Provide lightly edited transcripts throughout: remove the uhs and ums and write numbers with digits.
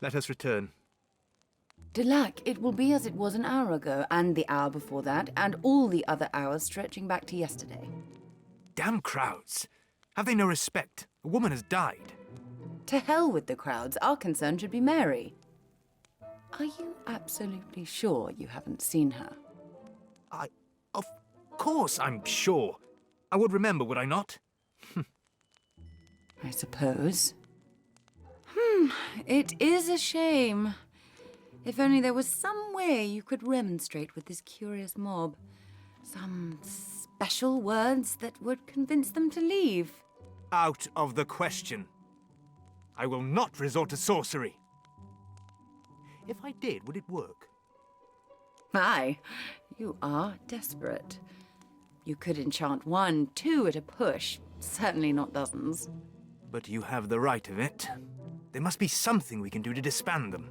Let us return. De Lac, it will be as it was an hour ago, and the hour before that, and all the other hours stretching back to yesterday. Damn crowds! Have they no respect? A woman has died. To hell with the crowds. Our concern should be Mary. Are you absolutely sure you haven't seen her? Of course I'm sure. I would remember, would I not? I suppose. It is a shame. If only there was some way you could remonstrate with this curious mob. Some special words that would convince them to leave. Out of the question. I will not resort to sorcery. If I did, would it work? Aye, you are desperate. You could enchant 1, 2 at a push, certainly not dozens. But you have the right of it. There must be something we can do to disband them.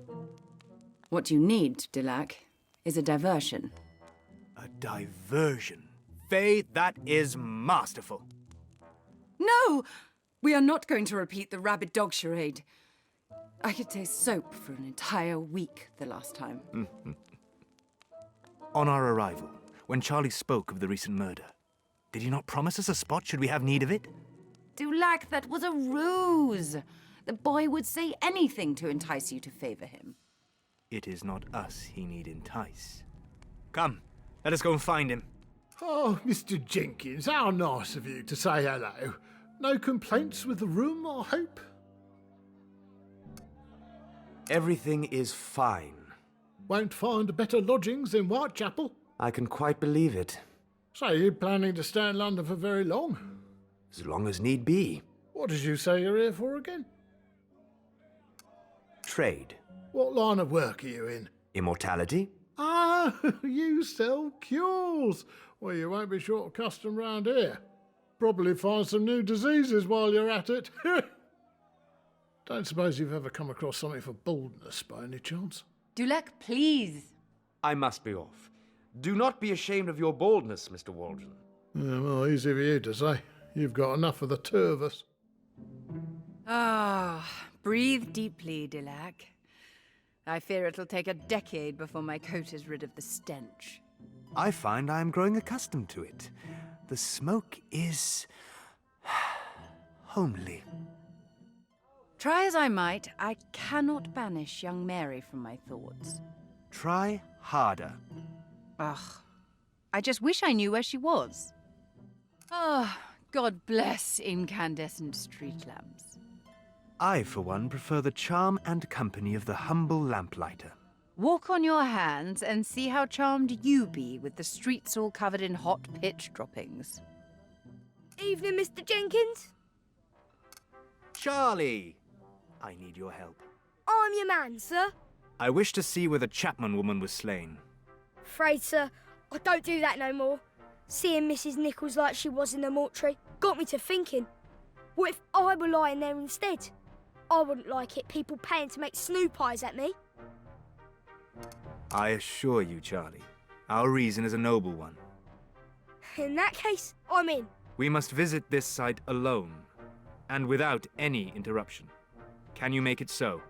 What you need, De Lac, is a diversion. A diversion? Fey, that is masterful. No! We are not going to repeat the rabid dog charade. I could taste soap for an entire week the last time. On our arrival, when Charlie spoke of the recent murder, did he not promise us a spot should we have need of it? De Lac, that was a ruse. The boy would say anything to entice you to favor him. It is not us he need entice. Come, let us go and find him. Oh, Mr. Jenkins, how nice of you to say hello. No complaints with the room, I hope? Everything is fine. Won't find better lodgings in Whitechapel. I can quite believe it. So you planning to stay in London for very long? As long as need be. What did you say you're here for again? Trade. What line of work are you in? Immortality. Ah, you sell cures. Well, you won't be short of custom round here. Probably find some new diseases while you're at it. Don't suppose you've ever come across something for baldness by any chance? De Lac, please. I must be off. Do not be ashamed of your boldness, Mr. Waldron. Yeah, well, easy for you to say. You've got enough of the two of us. Breathe deeply, De Lac. I fear it'll take a decade before my coat is rid of the stench. I find I am growing accustomed to it. The smoke is homely. Try as I might, I cannot banish young Mary from my thoughts. Try harder. Ugh. I just wish I knew where she was. God bless incandescent street lamps. I, for one, prefer the charm and company of the humble lamplighter. Walk on your hands and see how charmed you be with the streets all covered in hot pitch droppings. Evening, Mr. Jenkins. Charlie! I need your help. I'm your man, sir. I wish to see where the Chapman woman was slain. Afraid, sir, I don't do that no more. Seeing Mrs. Nichols like she was in the mortuary got me to thinking, what if I were lying there instead? I wouldn't like it, people paying to make snoop eyes at me. I assure you, Charlie, our reason is a noble one. In that case, I'm in. We must visit this site alone, and without any interruption. Can you make it so?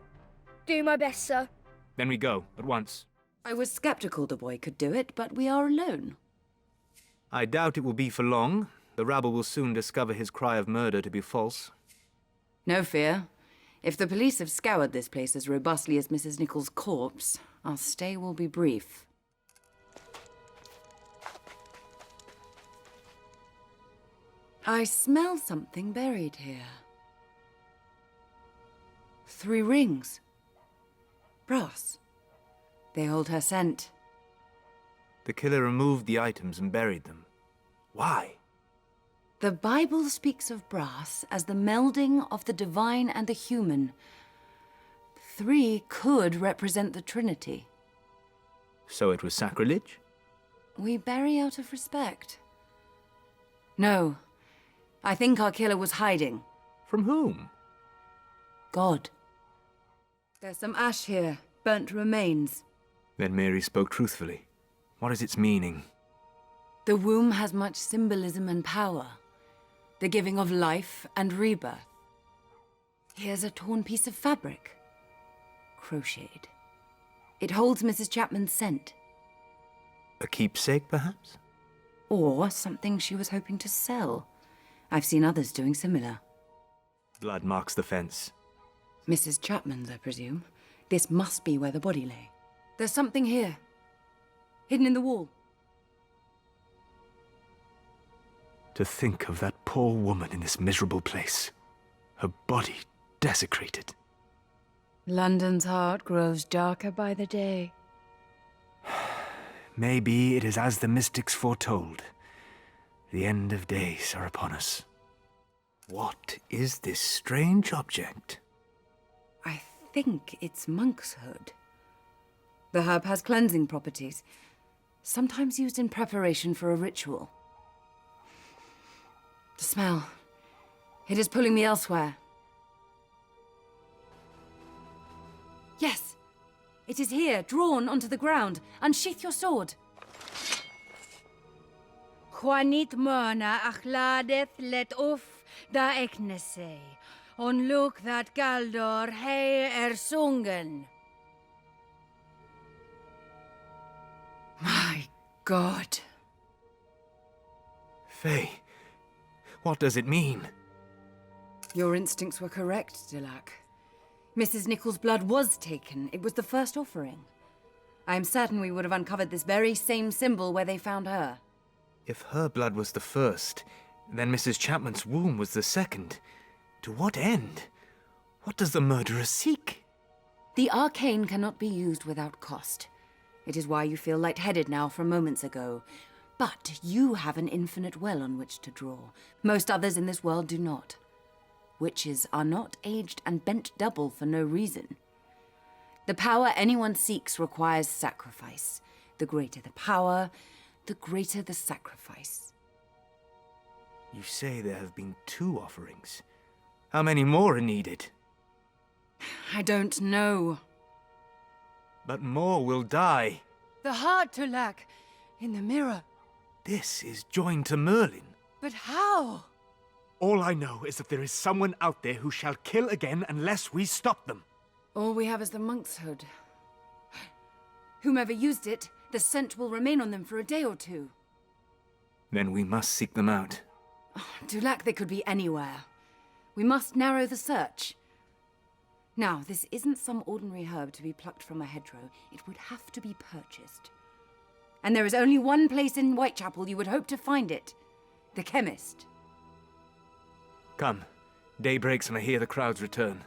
Do my best, sir. Then we go, at once. I was skeptical the boy could do it, but we are alone. I doubt it will be for long. The rabble will soon discover his cry of murder to be false. No fear. If the police have scoured this place as robustly as Mrs. Nichols' corpse, our stay will be brief. I smell something buried here. 3 rings. Brass. They hold her scent. The killer removed the items and buried them. Why? The Bible speaks of brass as the melding of the divine and the human. 3 could represent the Trinity. So it was sacrilege? We bury out of respect. No. I think our killer was hiding. From whom? God. There's some ash here. Burnt remains. Then Mary spoke truthfully. What is its meaning? The womb has much symbolism and power. The giving of life and rebirth. Here's a torn piece of fabric. Crocheted. It holds Mrs. Chapman's scent. A keepsake, perhaps? Or something she was hoping to sell. I've seen others doing similar. Blood marks the fence. Mrs. Chapman's, I presume. This must be where the body lay. There's something here. Hidden in the wall. To think of that poor woman in this miserable place. Her body desecrated. London's heart grows darker by the day. Maybe it is as the mystics foretold. The end of days are upon us. What is this strange object? I think it's monk's hood. The herb has cleansing properties, sometimes used in preparation for a ritual. The smell. It is pulling me elsewhere. Yes! It is here, drawn onto the ground. Unsheath your sword. Juanit mona achladeth let off da eknese. On look that Galdor hei sungen. My God. Fey, what does it mean? Your instincts were correct, Delac. Mrs. Nichols' blood was taken. It was the first offering. I am certain we would have uncovered this very same symbol where they found her. If her blood was the first, then Mrs. Chapman's womb was the second. To what end? What does the murderer seek? The arcane cannot be used without cost. It is why you feel lightheaded now from moments ago. But you have an infinite well on which to draw. Most others in this world do not. Witches are not aged and bent double for no reason. The power anyone seeks requires sacrifice. The greater the power, the greater the sacrifice. You say there have been 2 offerings. How many more are needed? I don't know. But more will die. The heart, Delac, in the mirror. This is joined to Merlin. But how? All I know is that there is someone out there who shall kill again unless we stop them. All we have is the monk's hood. Whomever used it, the scent will remain on them for a day or 2. Then we must seek them out. Dulac, they could be anywhere. We must narrow the search. Now, this isn't some ordinary herb to be plucked from a hedgerow. It would have to be purchased. And there is only one place in Whitechapel you would hope to find it. The chemist. Come. Day breaks and I hear the crowds return.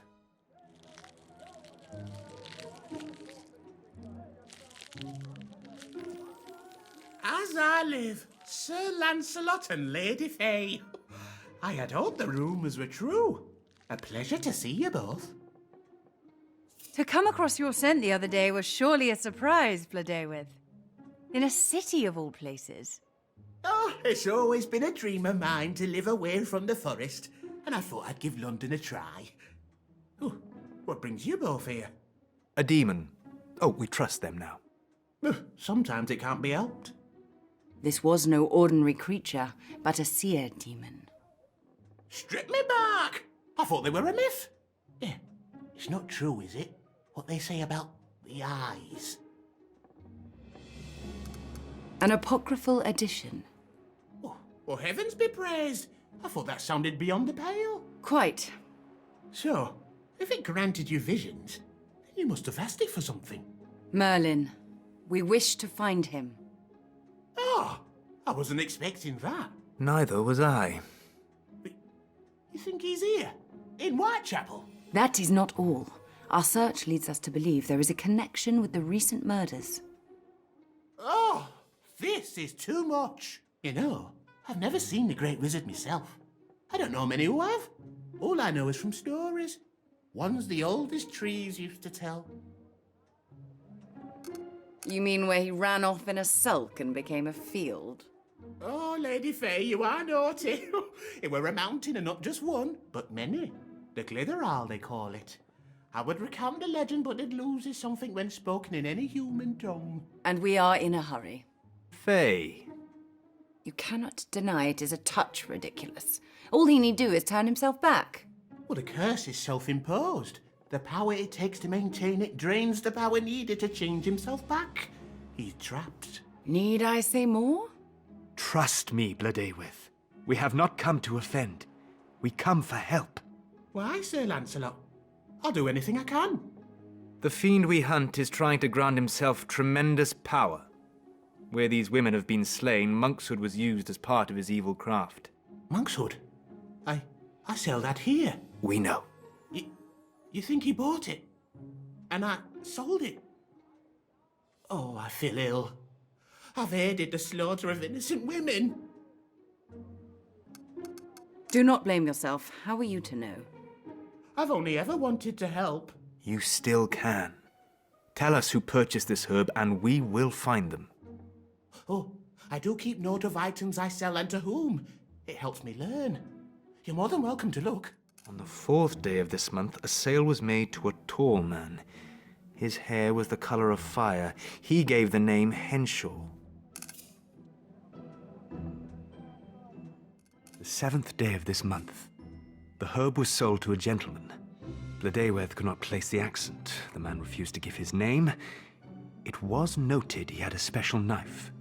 As I live, Sir Lancelot and Lady Fey. I had hoped the rumours were true. A pleasure to see you both. To come across your scent the other day was surely a surprise, Bladewith. In a city of all places. Oh, it's always been a dream of mine to live away from the forest, and I thought I'd give London a try. Oh, what brings you both here? A demon. Oh, we trust them now. Sometimes it can't be helped. This was no ordinary creature, but a seer demon. Strip me back! I thought they were a myth. Yeah, it's not true, is it? What they say about the eyes. An apocryphal edition. Oh, well, heavens be praised. I thought that sounded beyond the pale. Quite. So, if it granted you visions, then you must have asked it for something. Merlin. We wish to find him. Oh, I wasn't expecting that. Neither was I. But you think he's here? In Whitechapel? That is not all. Our search leads us to believe there is a connection with the recent murders. Oh, this is too much. You know, I've never seen the Great Wizard myself. I don't know many who have. All I know is from stories. Ones the oldest trees used to tell. You mean where he ran off in a sulk and became a field? Oh, Lady Fey, you are naughty. It were a mountain and not just one, but many. The Clitheral, they call it. I would recount the legend, but it loses something when spoken in any human tongue. And we are in a hurry. Fey. You cannot deny it is a touch ridiculous. All he need do is turn himself back. Well, the curse is self-imposed. The power it takes to maintain it drains the power needed to change himself back. He's trapped. Need I say more? Trust me, Blodeuwedd. We have not come to offend. We come for help. Why, Sir Lancelot? I'll do anything I can. The fiend we hunt is trying to grant himself tremendous power. Where these women have been slain, monkshood was used as part of his evil craft. Monkshood? I sell that here. We know. You think he bought it? And I sold it? Oh, I feel ill. I've aided the slaughter of innocent women. Do not blame yourself. How are you to know? I've only ever wanted to help. You still can. Tell us who purchased this herb and we will find them. Oh, I do keep note of items I sell and to whom. It helps me learn. You're more than welcome to look. On the 4th day of this month, a sale was made to a tall man. His hair was the color of fire. He gave the name Henshaw. The 7th day of this month, the herb was sold to a gentleman. Blodeuwedd could not place the accent. The man refused to give his name. It was noted he had a special knife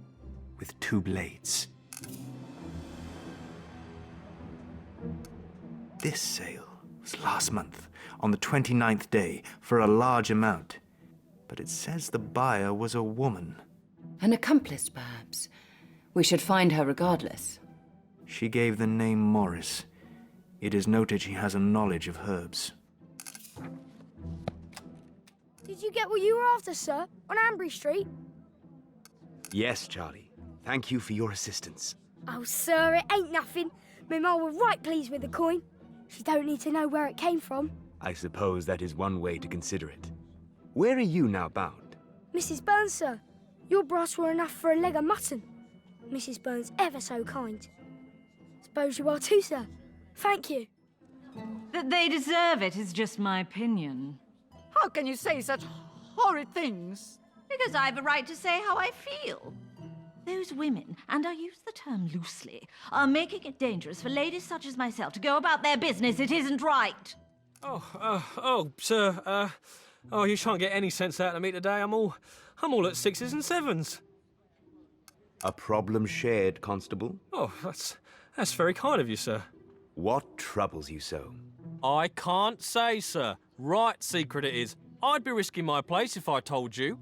with 2 blades. This sale was last month, on the 29th day, for a large amount. But it says the buyer was a woman. An accomplice, perhaps. We should find her regardless. She gave the name Morris. It is noted she has a knowledge of herbs. Did you get what you were after, sir? On Ambry Street? Yes, Charlie. Thank you for your assistance. Oh, sir, it ain't nothing. My ma were right pleased with the coin. She don't need to know where it came from. I suppose that is one way to consider it. Where are you now bound? Mrs. Burns, sir. Your brass were enough for a leg of mutton. Mrs. Burns ever so kind. Suppose you are too, sir. Thank you. That they deserve it is just my opinion. How can you say such horrid things? Because I have a right to say how I feel. Those women, and I use the term loosely, are making it dangerous for ladies such as myself to go about their business. It isn't right. Sir, you shan't get any sense out of me today. I'm all at 6s and 7s. A problem shared, Constable. Oh, that's very kind of you, sir. What troubles you so? I can't say, sir. Right secret it is. I'd be risking my place if I told you.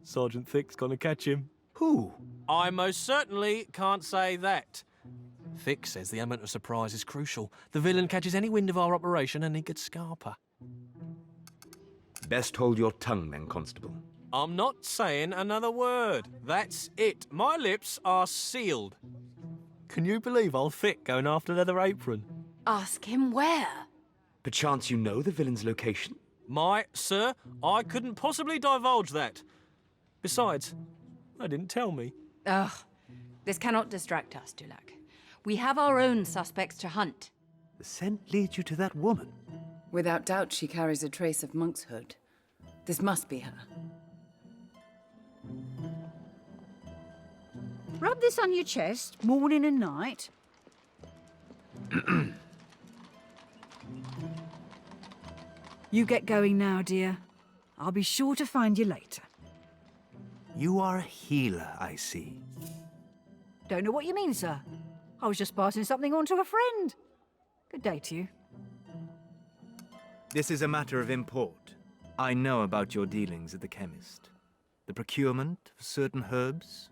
Sergeant Thick's gonna catch him. Who? I most certainly can't say that. Thick says the element of surprise is crucial. The villain catches any wind of our operation and he could scarper. Best hold your tongue then, Constable. I'm not saying another word. That's it. My lips are sealed. Can you believe old Thick going after Leather Apron? Ask him where. Perchance you know the villain's location? Sir, I couldn't possibly divulge that. Besides, they didn't tell me. Ugh. This cannot distract us, Dulac. We have our own suspects to hunt. The scent leads you to that woman. Without doubt, she carries a trace of monkshood. This must be her. Rub this on your chest, morning and night. You get going now, dear. I'll be sure to find you later. You are a healer, I see. Don't know what you mean, sir. I was just passing something on to a friend. Good day to you. This is a matter of import. I know about your dealings at the chemist. The procurement of certain herbs.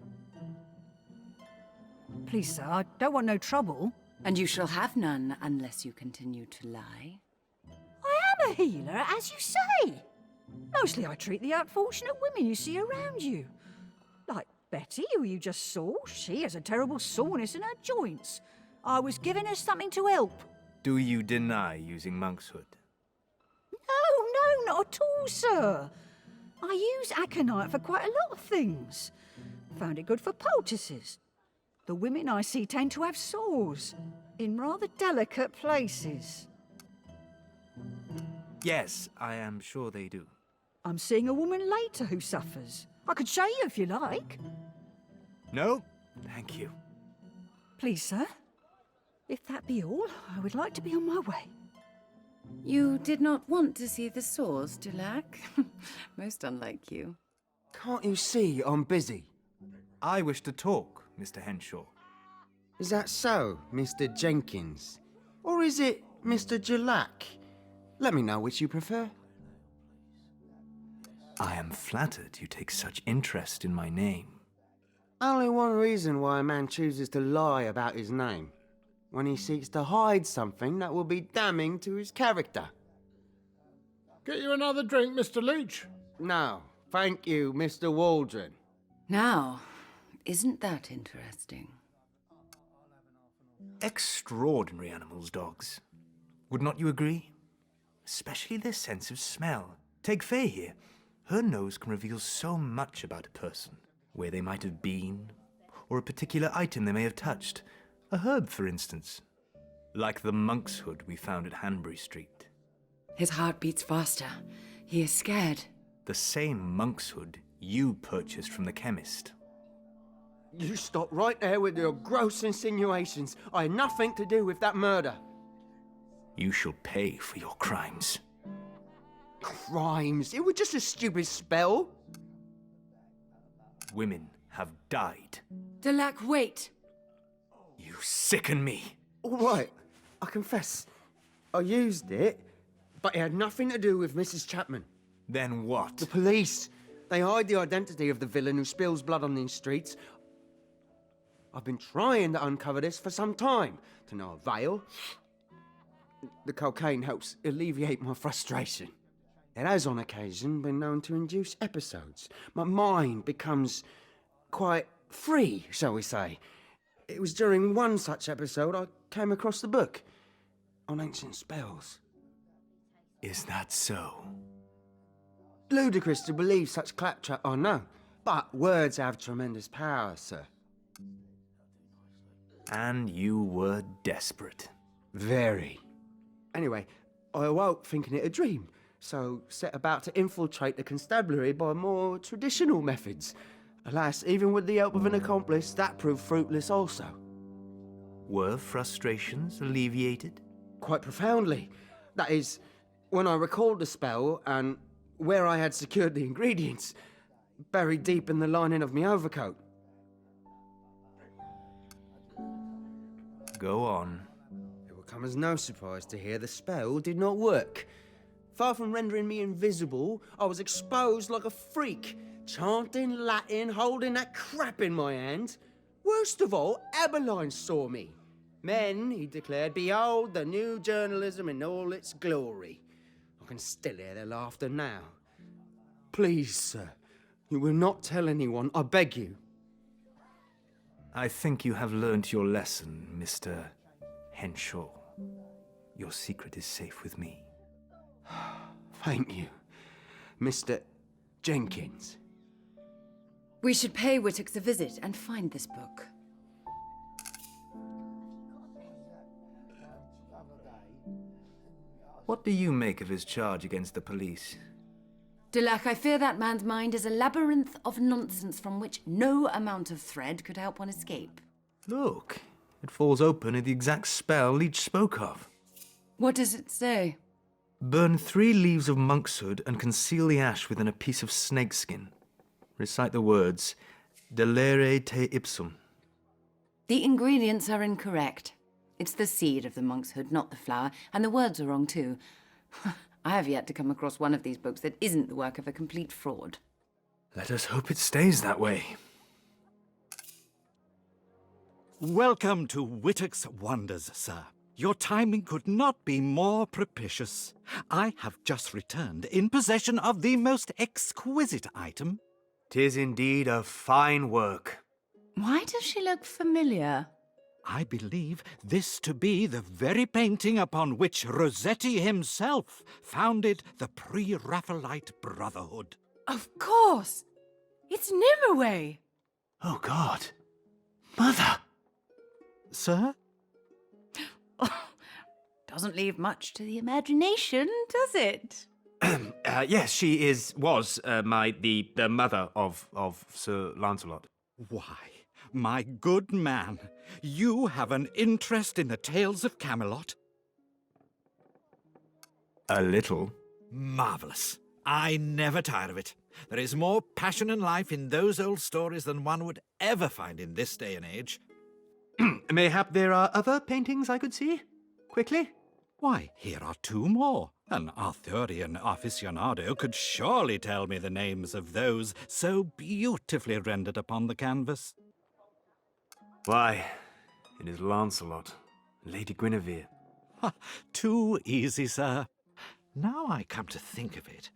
Please, sir, I don't want no trouble. And you shall have none unless you continue to lie. I am a healer, as you say. Mostly I treat the unfortunate women you see around you. Like Betty, who you just saw. She has a terrible soreness in her joints. I was giving her something to help. Do you deny using monkshood? No, not at all, sir. I use aconite for quite a lot of things. Found it good for poultices. The women I see tend to have sores in rather delicate places. Yes, I am sure they do. I'm seeing a woman later who suffers. I could show you if you like. No, thank you. Please, sir. If that be all, I would like to be on my way. You did not want to see the source, Dulac? Most unlike you. Can't you see I'm busy? I wish to talk, Mr. Henshaw. Is that so, Mr. Jenkins? Or is it Mr. Dulac? Let me know which you prefer. I am flattered you take such interest in my name. Only one reason why a man chooses to lie about his name. When he seeks to hide something that will be damning to his character. Get you another drink, Mr. Leach? No, thank you, Mr. Waldron. Now, isn't that interesting? Extraordinary animals, dogs. Would not you agree? Especially their sense of smell. Take Fay here. Her nose can reveal so much about a person. Where they might have been, or a particular item they may have touched. A herb, for instance. Like the monk's hood we found at Hanbury Street. His heart beats faster. He is scared. The same monk's hood you purchased from the chemist. You stop right there with your gross insinuations. I had nothing to do with that murder. You shall pay for your crimes. Crimes? It was just a stupid spell. Women have died. Dulac, wait! You sicken me. All right, I confess. I used it, but it had nothing to do with Mrs. Chapman. Then what? The police. They hide the identity of the villain who spills blood on these streets. I've been trying to uncover this for some time, to no avail. The cocaine helps alleviate my frustration. It has on occasion been known to induce episodes. My mind becomes quite free, shall we say. It was during one such episode I came across the book on ancient spells. Is that so? Ludicrous to believe such claptrap, I know, but words have tremendous power, sir. And you were desperate. Very. Anyway, I awoke thinking it a dream, so set about to infiltrate the constabulary by more traditional methods. Alas, even with the help of an accomplice, that proved fruitless also. Were frustrations alleviated? Quite profoundly. That is, when I recalled the spell and where I had secured the ingredients, buried deep in the lining of my overcoat. Go on. It will come as no surprise to hear the spell did not work. Far from rendering me invisible, I was exposed like a freak, chanting Latin, holding that crap in my hand. Worst of all, Abeline saw me. Men, he declared, behold the new journalism in all its glory. I can still hear their laughter now. Please, sir, you will not tell anyone, I beg you. I think you have learnt your lesson, Mr. Henshaw. Your secret is safe with me. Thank you, Mr. Jenkins. We should pay Whittox a visit and find this book. What do you make of his charge against the police? Dulac, I fear that man's mind is a labyrinth of nonsense from which no amount of thread could help one escape. Look, it falls open in the exact spell Leech spoke of. What does it say? Burn 3 leaves of monkshood and conceal the ash within a piece of snakeskin. Recite the words, delere te ipsum. The ingredients are incorrect. It's the seed of the monkshood, not the flower, and the words are wrong too. I have yet to come across one of these books that isn't the work of a complete fraud. Let us hope it stays that way. Welcome to Whittock's Wonders, sir. Your timing could not be more propitious. I have just returned in possession of the most exquisite item. 'Tis indeed a fine work. Why does she look familiar? I believe this to be the very painting upon which Rossetti himself founded the Pre-Raphaelite Brotherhood. Of course! It's Nimue! Oh, God. Mother! Sir? Doesn't leave much to the imagination, does it? Yes, she was the mother of Sir Lancelot. Why, my good man, you have an interest in the tales of Camelot? A little. Marvellous. I never tire of it. There is more passion and life in those old stories than one would ever find in this day and age. Mayhap there are other paintings I could see? Quickly? Why, here are two more. An Arthurian aficionado could surely tell me the names of those so beautifully rendered upon the canvas. Why, it is Lancelot, Lady Guinevere. Ha, too easy, sir. Now I come to think of it,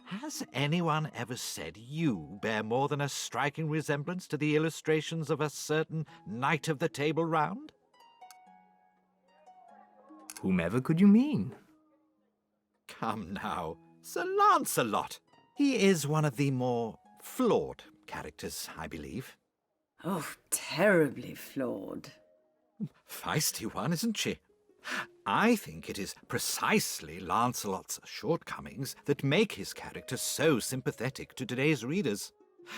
has anyone ever said you bear more than a striking resemblance to the illustrations of a certain Knight of the Table Round? Whomever could you mean? Come now, Sir Lancelot. He is one of the more flawed characters, I believe. Oh, terribly flawed. Feisty one, isn't she? I think it is precisely Lancelot's shortcomings that make his character so sympathetic to today's readers.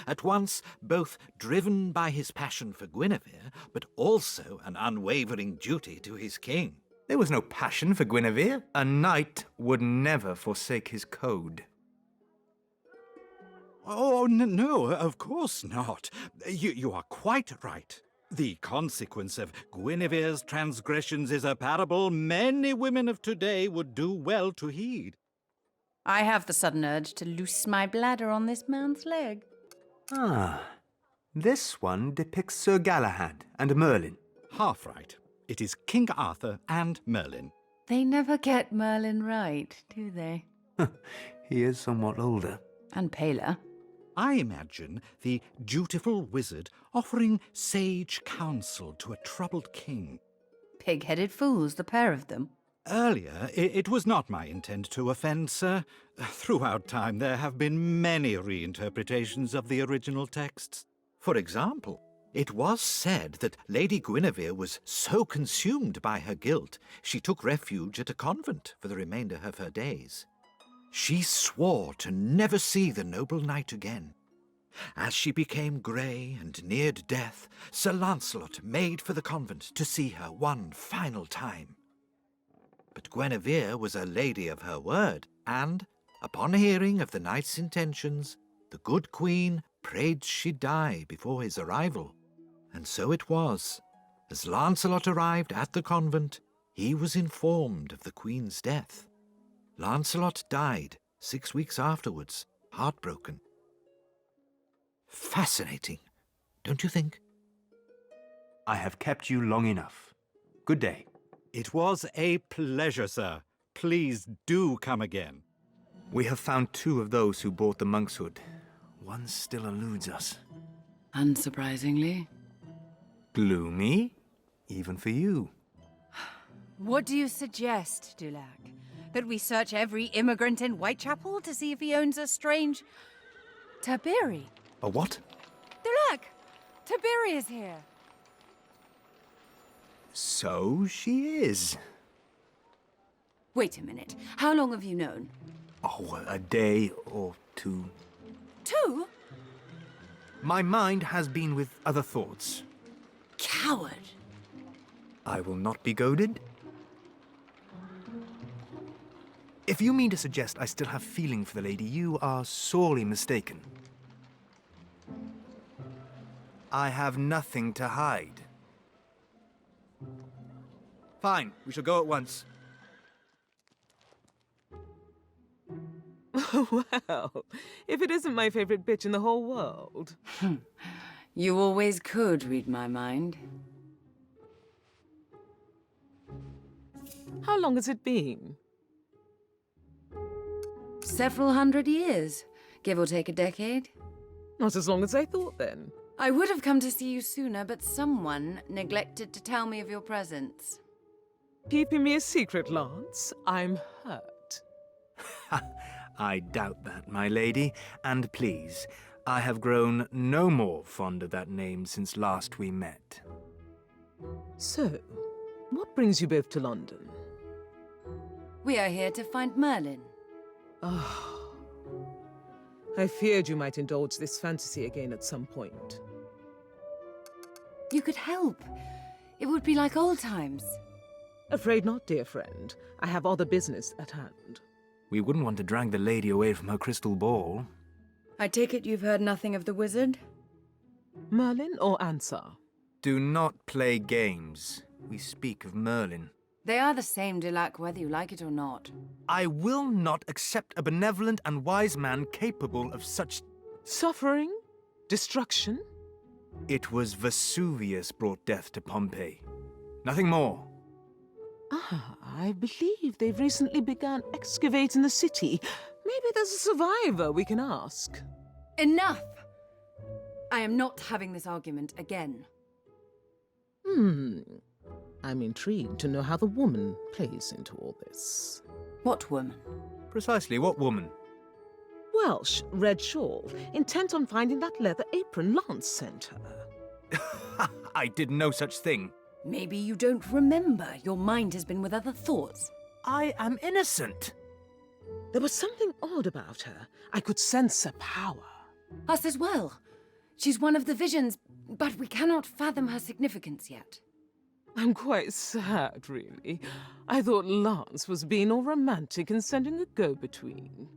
At once both driven by his passion for Guinevere, but also an unwavering duty to his king. There was no passion for Guinevere. A knight would never forsake his code. Oh, no, of course not. You are quite right. The consequence of Guinevere's transgressions is a parable many women of today would do well to heed. I have the sudden urge to loose my bladder on this man's leg. Ah, this one depicts Sir Galahad and Merlin. Half right. It is King Arthur and Merlin. They never get Merlin right, do they? He is somewhat older. And paler. I imagine the dutiful wizard offering sage counsel to a troubled king. Pig-headed fools, the pair of them. Earlier, it was not my intent to offend, sir. Throughout time, there have been many reinterpretations of the original texts. For example, it was said that Lady Guinevere was so consumed by her guilt, she took refuge at a convent for the remainder of her days. She swore to never see the noble knight again. As she became grey and neared death, Sir Lancelot made for the convent to see her one final time. But Guinevere was a lady of her word, and, upon hearing of the knight's intentions, the good queen prayed she'd die before his arrival. And so it was. As Lancelot arrived at the convent, he was informed of the queen's death. Lancelot died 6 weeks afterwards, heartbroken. Fascinating, don't you think? I have kept you long enough. Good day. It was a pleasure, sir. Please do come again. We have found 2 of those who bought the monk's hood. One still eludes us. Unsurprisingly. Gloomy, even for you. What do you suggest, Dulac? That we search every immigrant in Whitechapel to see if he owns a strange... Tiberi? A what? Dulac! Tiberi is here! So she is. Wait a minute. How long have you known? Oh, a day or 2. 2? My mind has been with other thoughts. Coward! I will not be goaded. If you mean to suggest I still have feeling for the lady, you are sorely mistaken. I have nothing to hide. Fine, we shall go at once. Well, if it isn't my favorite bitch in the whole world. You always could read my mind. How long has it been? Several hundred years, give or take a decade. Not as long as I thought, then. I would have come to see you sooner, but someone neglected to tell me of your presence. Keeping me a secret, Lance? I'm hurt. I doubt that, my lady, and please, I have grown no more fond of that name since last we met. So, what brings you both to London? We are here to find Merlin. Oh. I feared you might indulge this fantasy again at some point. You could help. It would be like old times. Afraid not, dear friend. I have other business at hand. We wouldn't want to drag the lady away from her crystal ball. I take it you've heard nothing of the wizard? Merlin or Ansar? Do not play games. We speak of Merlin. They are the same, de Lac, whether you like it or not. I will not accept a benevolent and wise man capable of such... Suffering? Destruction? It was Vesuvius brought death to Pompeii. Nothing more. Ah, I believe they've recently begun excavating the city. Maybe there's a survivor we can ask. Enough! I am not having this argument again. I'm intrigued to know how the woman plays into all this. What woman? Precisely, what woman? Welsh, red shawl, intent on finding that leather apron Lance sent her. I did no such thing. Maybe you don't remember. Your mind has been with other thoughts. I am innocent. There was something odd about her. I could sense a power. Us as well. She's one of the visions, but we cannot fathom her significance yet. I'm quite sad, really. I thought Lance was being all romantic and sending a go-between.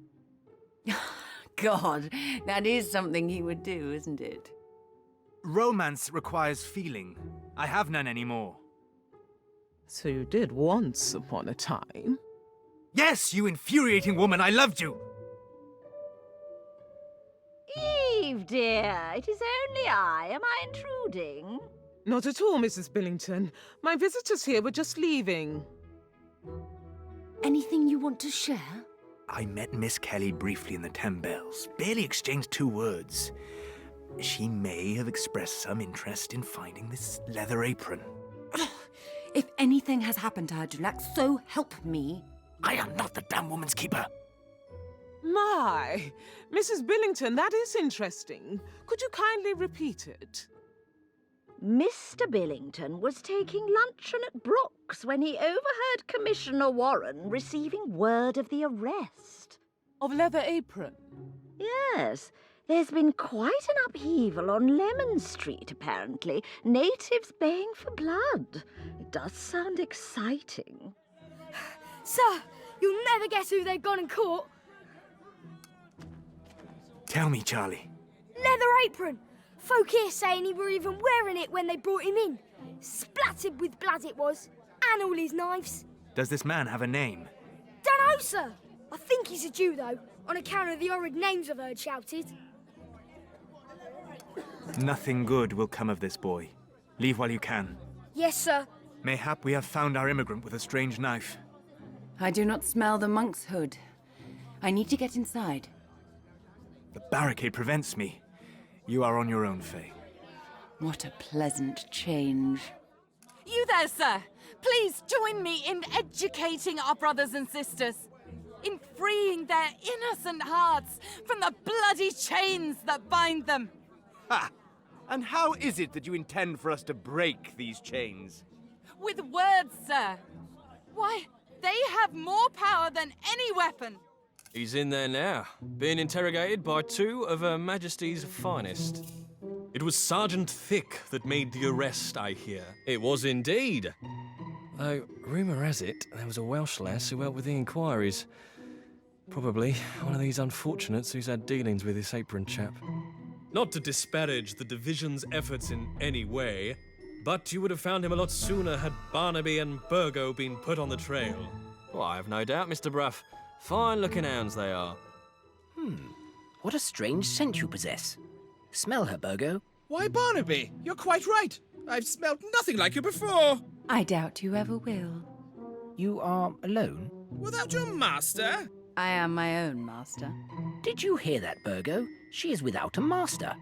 God, that is something he would do, isn't it? Romance requires feeling. I have none anymore. So you did once upon a time? Yes, you infuriating woman, I loved you! Eve, dear, it is only I. Am I intruding? Not at all, Mrs. Billington. My visitors here were just leaving. Anything you want to share? I met Miss Kelly briefly in the Tembels. Barely exchanged 2 words. She may have expressed some interest in finding this leather apron. If anything has happened to her, de Lac, so help me. I am not the damn woman's keeper. My, Mrs. Billington, that is interesting. Could you kindly repeat it? Mr. Billington was taking luncheon at Brooks when he overheard Commissioner Warren receiving word of the arrest. Of Leather Apron? Yes. There's been quite an upheaval on Lemon Street, apparently. Natives baying for blood. It does sound exciting. Sir, you'll never guess who they've gone and caught. Tell me, Charlie. Leather Apron. Folk here saying he were even wearing it when they brought him in. Splattered with blood it was, and all his knives. Does this man have a name? Dunno, sir. I think he's a Jew, though, on account of the horrid names I've heard shouted. Nothing good will come of this, boy. Leave while you can. Yes, sir. Mayhap we have found our immigrant with a strange knife. I do not smell the monk's hood. I need to get inside. The barricade prevents me. You are on your own, Fey. What a pleasant change. You there, sir! Please join me in educating our brothers and sisters, in freeing their innocent hearts from the bloody chains that bind them. Ha! And how is it that you intend for us to break these chains? With words, sir. Why, they have more power than any weapon. He's in there now, being interrogated by 2 of Her Majesty's finest. It was Sergeant Thick that made the arrest, I hear. It was indeed. Though, rumour has it, there was a Welsh lass who helped with the inquiries. Probably one of these unfortunates who's had dealings with this apron chap. Not to disparage the division's efforts in any way, but you would have found him a lot sooner had Barnaby and Burgo been put on the trail. Well, I have no doubt, Mr. Bruff. Fine-looking hounds they are. What a strange scent you possess. Smell her, Burgo. Why, Barnaby, you're quite right. I've smelled nothing like you before. I doubt you ever will. You are alone? Without your master? I am my own master. Did you hear that, Burgo? She is without a master.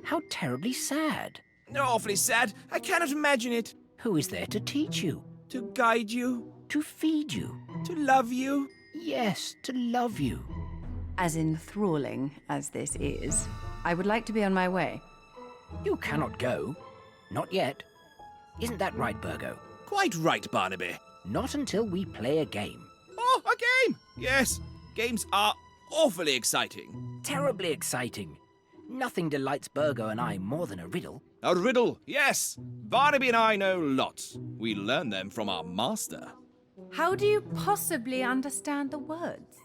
How terribly sad. Awfully sad. I cannot imagine it. Who is there to teach you? To guide you. To feed you. To love you. Yes, to love you. As enthralling as this is, I would like to be on my way. You cannot go. Not yet. Isn't that right, Burgo? Quite right, Barnaby. Not until we play a game. Oh, a game! Yes, games are awfully exciting. Terribly exciting. Nothing delights Burgo and I more than a riddle. A riddle, yes. Barnaby and I know lots. We learn them from our master. How do you possibly understand the words?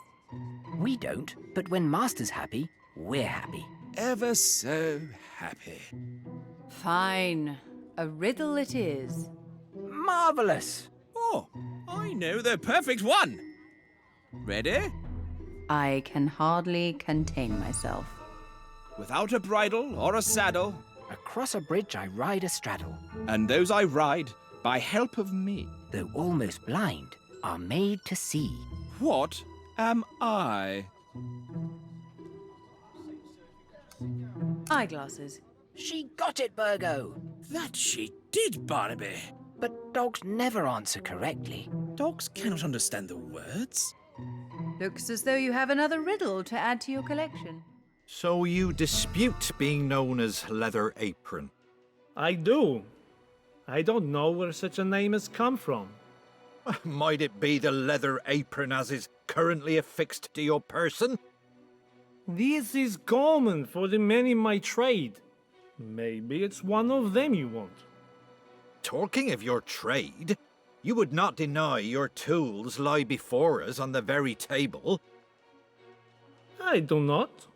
We don't, but when Master's happy, we're happy. Ever so happy. Fine. A riddle it is. Marvellous! Oh, I know the perfect one. Ready? I can hardly contain myself. Without a bridle or a saddle, Across a bridge I ride a straddle, and those I ride by help of me. though almost blind, are made to see. What am I? Eyeglasses. She got it, Burgo! That she did, Barnaby. But dogs never answer correctly. Dogs cannot understand the words. Looks as though you have another riddle to add to your collection. So you dispute being known as Leather Apron? I do. I don't know where such a name has come from. Might it be the leather apron as is currently affixed to your person? This is common for the men in my trade. Maybe it's one of them you want. Talking of your trade, you would not deny your tools lie before us on the very table. I do not.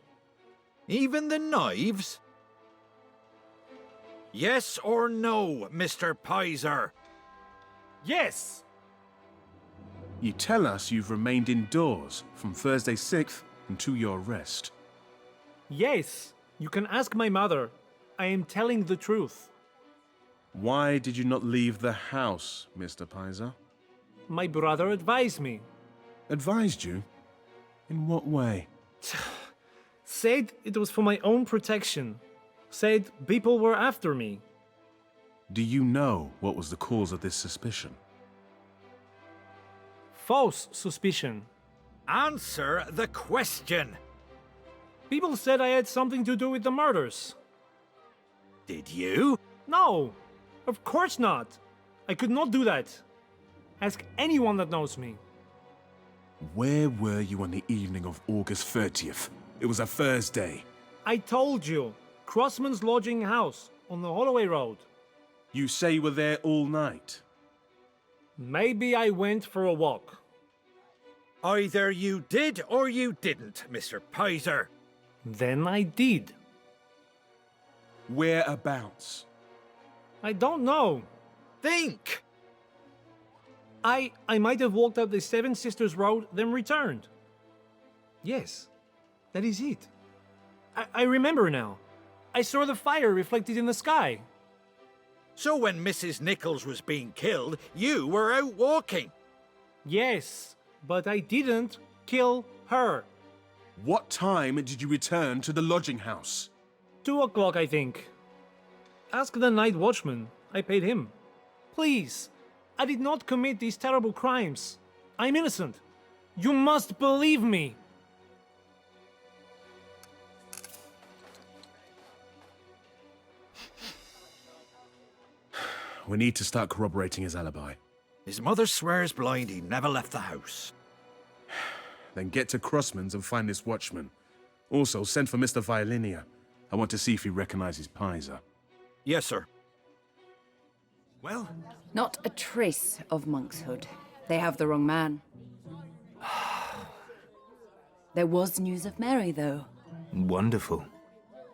Even the knives? Yes or no, Mr. Pizer? Yes! You tell us you've remained indoors from Thursday 6th until your arrest. Yes, you can ask my mother. I am telling the truth. Why did you not leave the house, Mr. Pizer? My brother advised me. Advised you? In what way? Said it was for my own protection. Said people were after me. Do you know what was the cause of this suspicion? False suspicion. Answer the question! People said I had something to do with the murders. Did you? No, of course not. I could not do that. Ask anyone that knows me. Where were you on the evening of August 30th? It was a Thursday. I told you. Crossman's lodging house on the Holloway Road. You say you were there all night? Maybe I went for a walk. Either you did or you didn't, Mr. Pizer. Then I did. Whereabouts? I don't know. Think! I might have walked up the Seven Sisters Road, then returned. Yes, that is it. I remember now. I saw the fire reflected in the sky. So when Mrs. Nichols was being killed, you were out walking? Yes, but I didn't kill her. What time did you return to the lodging house? 2 o'clock, I think. Ask the night watchman. I paid him. Please, I did not commit these terrible crimes. I'm innocent. You must believe me. We need to start corroborating his alibi. His mother swears blind he never left the house. Then get to Crossman's and find this watchman. Also, send for Mr. Violinia. I want to see if he recognizes Pizer. Yes, sir. Well? Not a trace of monkshood. They have the wrong man. There was news of Mary, though. Wonderful.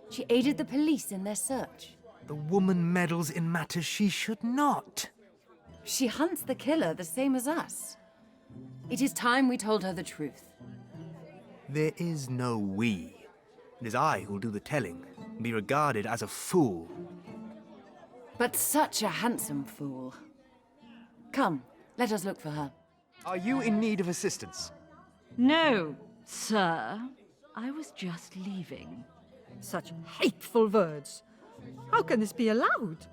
She aided the police in their search. The woman meddles in matters she should not. She hunts the killer the same as us. It is time we told her the truth. There is no we. It is I who will do the telling, and be regarded as a fool. But such a handsome fool. Come, let us look for her. Are you in need of assistance? No, sir. I was just leaving. Such hateful words. How can this be allowed?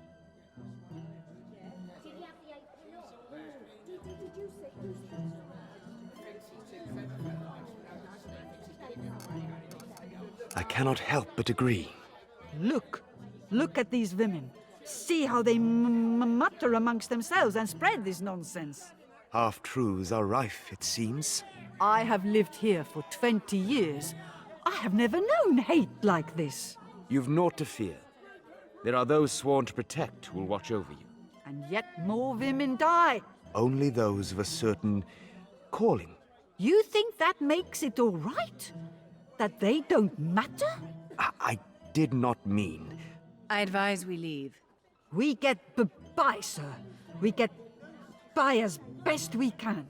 I cannot help but agree. Look at these women. See how they mutter amongst themselves and spread this nonsense. Half-truths are rife, it seems. I have lived here for 20 years. I have never known hate like this. You've naught to fear. There are those sworn to protect who will watch over you. And yet more women die. Only those of a certain calling. You think that makes it all right? That they don't matter? I did not mean. I advise we leave. We get by, sir. We get by as best we can.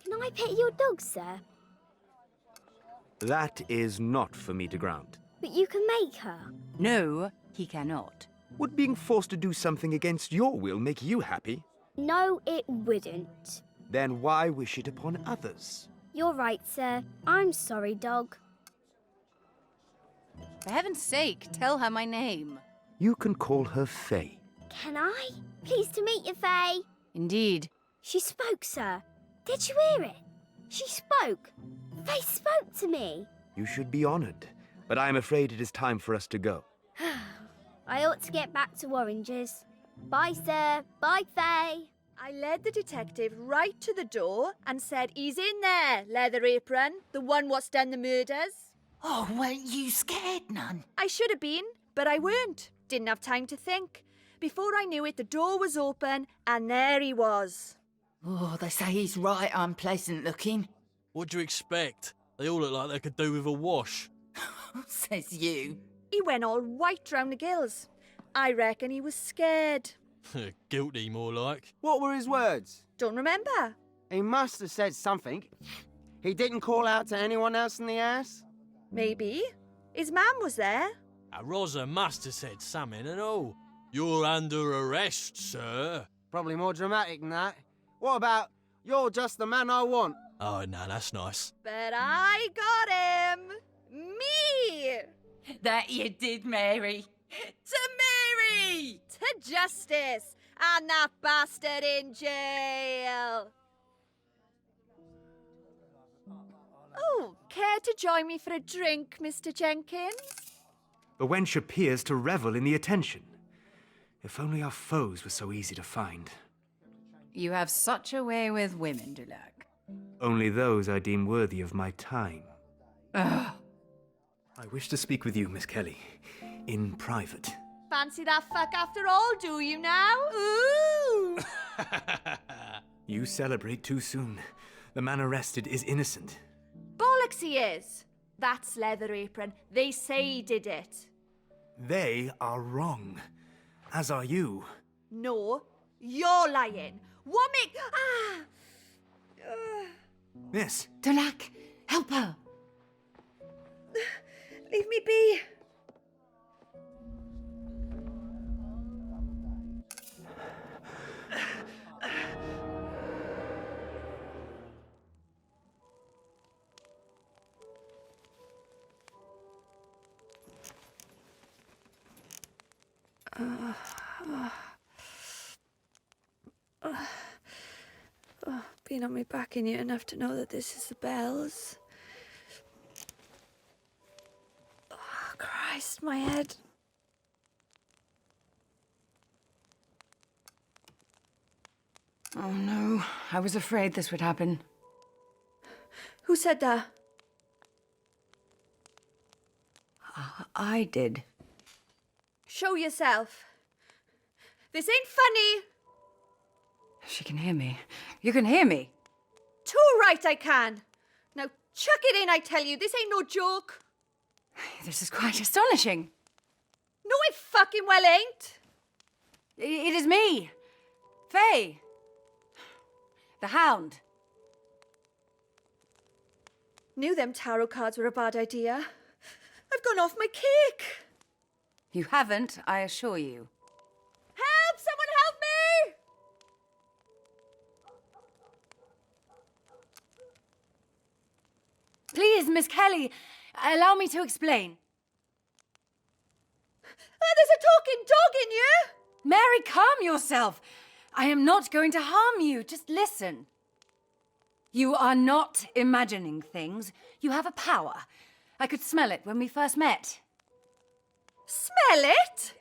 Can I pet your dog, sir? That is not for me to grant. But you can make her. No, he cannot. Would being forced to do something against your will make you happy? No, it wouldn't. Then why wish it upon others? You're right, sir. I'm sorry, dog. For heaven's sake, tell her my name. You can call her Fey. Can I? Pleased to meet you, Faye. Indeed. She spoke, sir. Did you hear it? She spoke. Faye spoke to me. You should be honored, but I am afraid it is time for us to go. I ought to get back to Oranges. Bye, sir. Bye, Faye. I led the detective right to the door and said, "He's in there, Leather Apron, the one what's done the murders." Oh, weren't you scared none? I should have been, but I weren't. Didn't have time to think. Before I knew it, the door was open, and there he was. Oh, they say he's right unpleasant looking. What do you expect? They all look like they could do with a wash. Says you. He went all white round the gills. I reckon he was scared. Guilty, more like. What were his words? Don't remember. He must have said something. He didn't call out to anyone else in the house? Maybe. His mum was there. Rosa must have said something and all. You're under arrest, sir. Probably more dramatic than that. What about, you're just the man I want? Oh, no, that's nice. But I got him. Me. That you did, Mary. To Mary! To justice! And that bastard in jail! Oh, care to join me for a drink, Mr. Jenkins? The wench appears to revel in the attention. If only our foes were so easy to find. You have such a way with women, Dulac. Only those I deem worthy of my time. Ugh. I wish to speak with you, Miss Kelly, in private. Fancy that fuck after all, do you now? Ooh! You celebrate too soon. The man arrested is innocent. Bollocks he is! That's Leather Apron. They say he did it. They are wrong. As are you. No, you're lying. What make... Miss. Dulac, help her. Leave me be. Been on my back in yet enough to know that this is the bells. Oh, Christ, my head. Oh no, I was afraid this would happen. Who said that? I did. Show yourself. This ain't funny. She can hear me. You can hear me. Too right I can. Now chuck it in, I tell you. This ain't no joke. This is quite astonishing. No, it fucking well ain't. It is me, Fey. The Hound. Knew them tarot cards were a bad idea. I've gone off my cake. You haven't, I assure you. Help! Someone help me! Please, Miss Kelly, allow me to explain. There's a talking dog in you! Mary, calm yourself. I am not going to harm you. Just listen. You are not imagining things. You have a power. I could smell it when we first met. Smell it?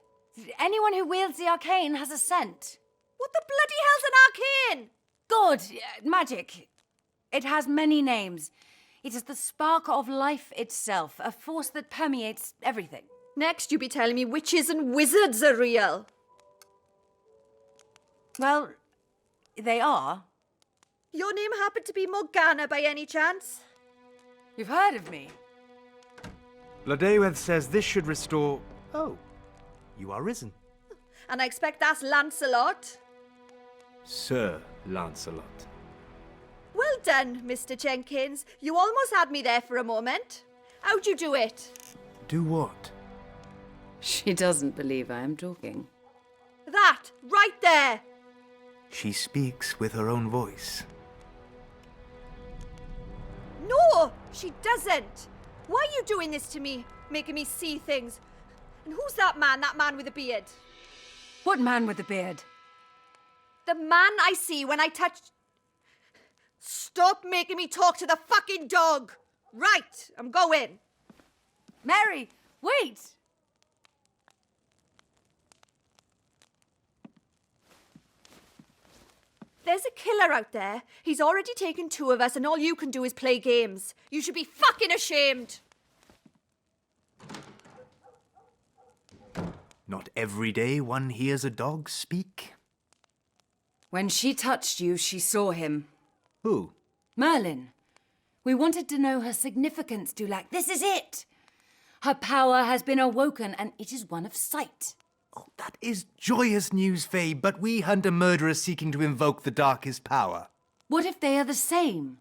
Anyone who wields the arcane has a scent. What the bloody hell's an arcane? Good. Magic. It has many names. It is the spark of life itself, a force that permeates everything. Next, you be telling me witches and wizards are real. Well, they are. Your name happened to be Morgana by any chance? You've heard of me? Bladeweth says this should restore... Oh, you are risen. And I expect that's Lancelot. Sir Lancelot. Well done, Mr. Jenkins. You almost had me there for a moment. How'd you do it? Do what? She doesn't believe I am talking. That, right there. She speaks with her own voice. No, she doesn't. Why are you doing this to me? Making me see things. And who's that man with a beard? What man with a beard? The man I see when I touch... Stop making me talk to the fucking dog. Right, I'm going. Mary, wait! There's a killer out there. He's already taken 2 of us and all you can do is play games. You should be fucking ashamed. Not every day one hears a dog speak. When she touched you, she saw him. Who? Merlin. We wanted to know her significance, Dulac. This is it! Her power has been awoken, and it is one of sight. Oh, that is joyous news, Fey, but we hunt a murderer seeking to invoke the darkest power. What if they are the same?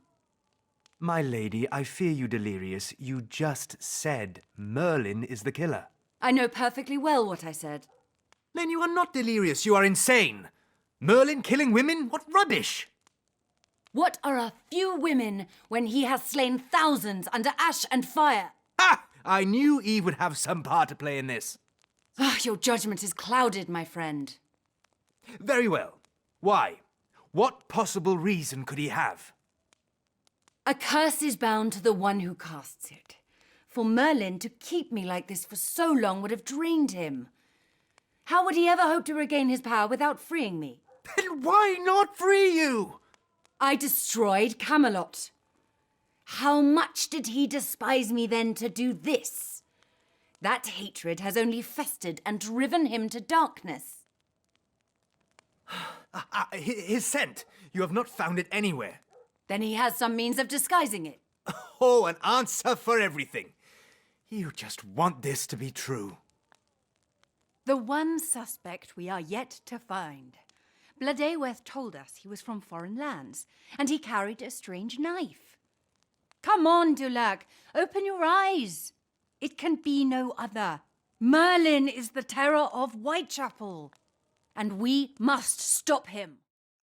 My lady, I fear you delirious. You just said Merlin is the killer. I know perfectly well what I said. Then you are not delirious, you are insane. Merlin killing women? What rubbish! What are a few women when he has slain thousands under ash and fire? Ha! I knew Eve would have some part to play in this. Your judgment is clouded, my friend. Very well. Why? What possible reason could he have? A curse is bound to the one who casts it. For Merlin to keep me like this for so long would have drained him. How would he ever hope to regain his power without freeing me? Then why not free you? I destroyed Camelot. How much did he despise me then to do this? That hatred has only festered and driven him to darkness. His scent. You have not found it anywhere. Then he has some means of disguising it. Oh, an answer for everything. You just want this to be true. The one suspect we are yet to find. Bladeweth told us he was from foreign lands, and he carried a strange knife. Come on, Dulac, open your eyes. It can be no other. Merlin is the terror of Whitechapel, and we must stop him.